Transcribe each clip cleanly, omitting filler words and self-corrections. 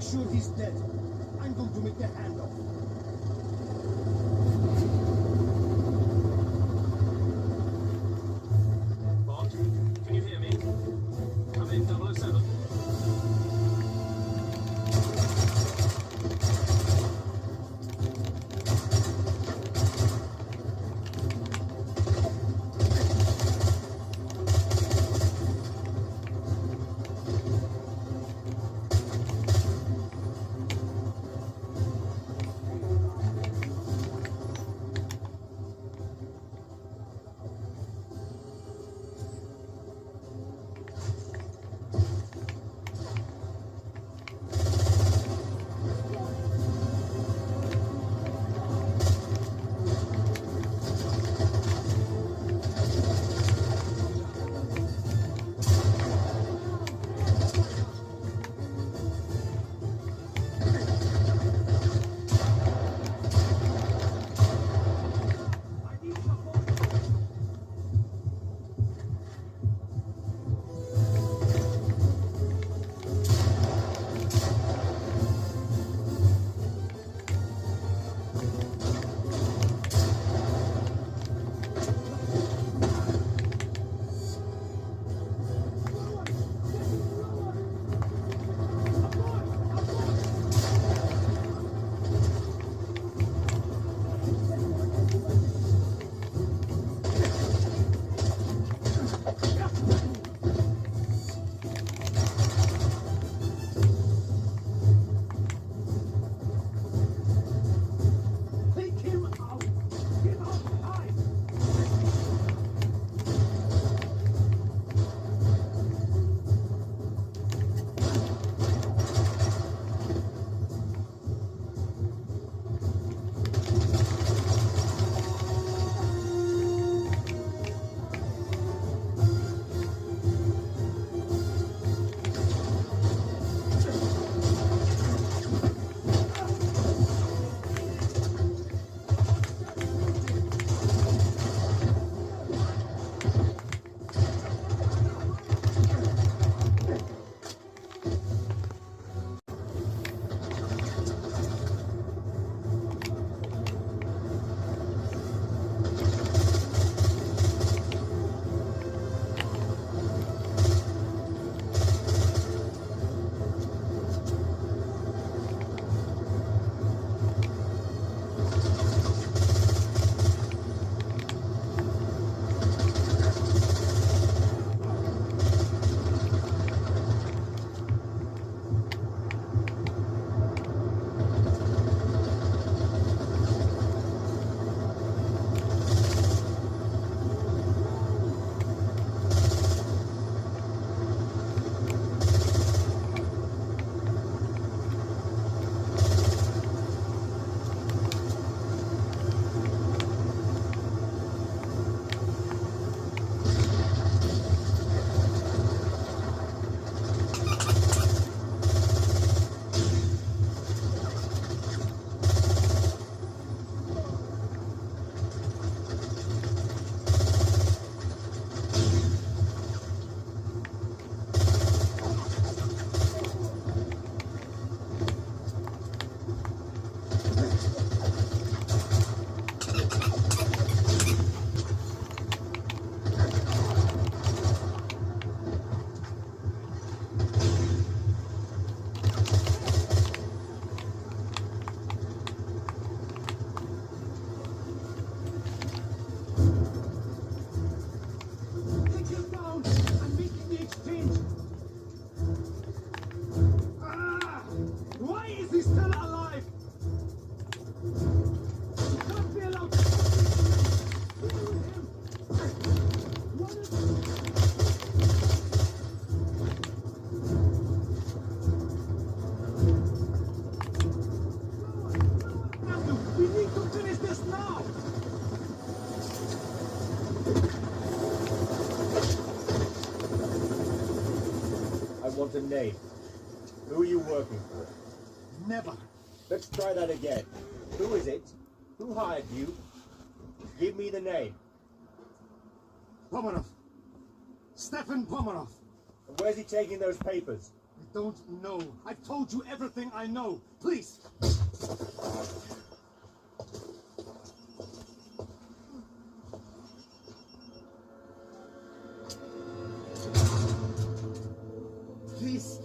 sure he's dead. I'm going to make the handoff. Bond, can you hear me? Come in, 007. want a name. Who are you working for? Never. Let's try that again. Who is it? Who hired you? Give me the name. Pomerov. Stefan Pomerov. And where's he taking those papers? don't know. I've told you everything I know. Please. Please,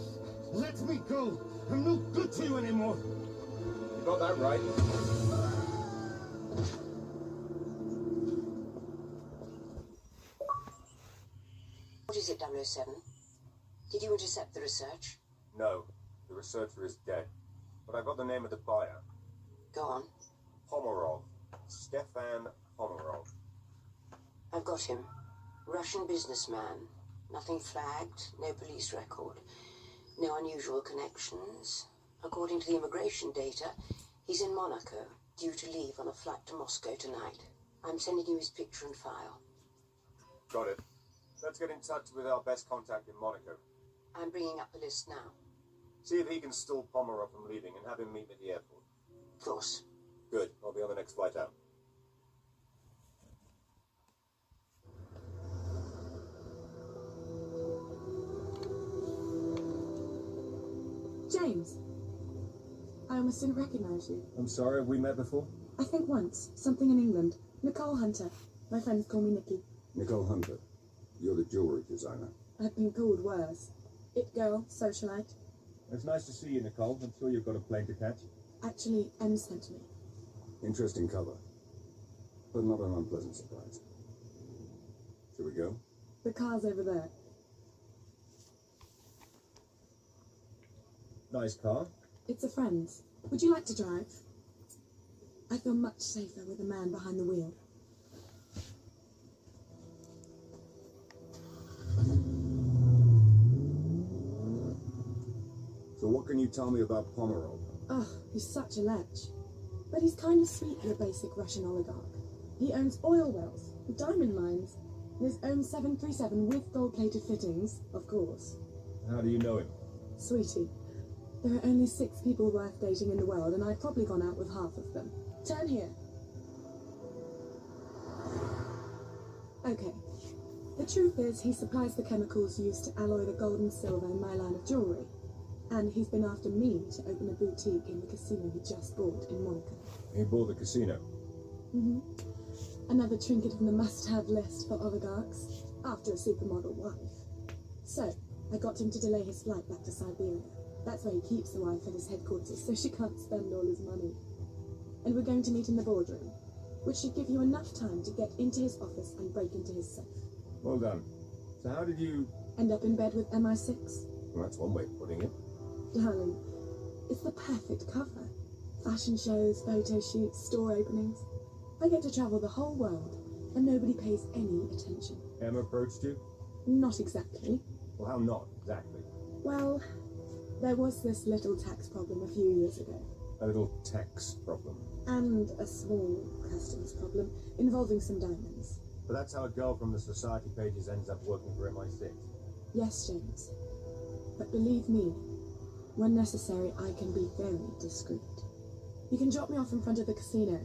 let me go. I'm no good to you anymore. You got that right. What is it, 007? Did you intercept the research? No, the researcher is dead. But I got the name of the buyer. Go on. Pomerov. Stefan Pomerov. I've got him. Russian businessman. Nothing flagged, no police record, no unusual connections. According to the immigration data, he's in Monaco, due to leave on a flight to Moscow tonight. I'm sending you his picture and file. Got it. Let's get in touch with our best contact in Monaco. I'm bringing up the list now. See if he can stall Pomerov from leaving and have him meet me at the airport. Of course. Good. I'll be on the next flight out. James, I almost didn't recognize you. I'm sorry, have we met before? I think once. Something in England. Nicole Hunter. My friends call me Nikki. Nicole Hunter, you're the jewelry designer. I've been called worse. It girl, socialite. It's nice to see you, Nicole. I'm sure you've got a plane to catch. Actually, M sent me. Interesting cover, but not an unpleasant surprise. Shall we go? The car's over there. Nice car. It's a friend's. Would you like to drive? I feel much safer with a man behind the wheel. So what can you tell me about Pomerov? Oh, he's such a lech. But he's kind of sweet for a basic Russian oligarch. He owns oil wells, diamond mines, and his own 737 with gold-plated fittings, of course. How do you know him? Sweetie, there are only 6 people worth dating in the world, and I've probably gone out with half of them. Turn here. Okay. The truth is, he supplies the chemicals used to alloy the gold and silver in my line of jewellery. And he's been after me to open a boutique in the casino he just bought in Monaco. He bought the casino. Another trinket from the must-have list for oligarchs, after a supermodel wife. So, I got him to delay his flight back to Siberia. That's where he keeps the wife at his headquarters, so she can't spend all his money. And we're going to meet in the boardroom, which should give you enough time to get into his office and break into his safe. Well done. So how did you... End up in bed with MI6? Well, that's one way of putting it. Darling, it's the perfect cover. Fashion shows, photo shoots, store openings. I get to travel the whole world, and nobody pays any attention. Em approached you? Not exactly. Well, how not exactly? Well, there was this little tax problem a few years ago. A little tax problem. And a small customs problem involving some diamonds. But that's how a girl from the society pages ends up working for MI6. Yes, James. But believe me, when necessary, I can be very discreet. You can drop me off in front of the casino.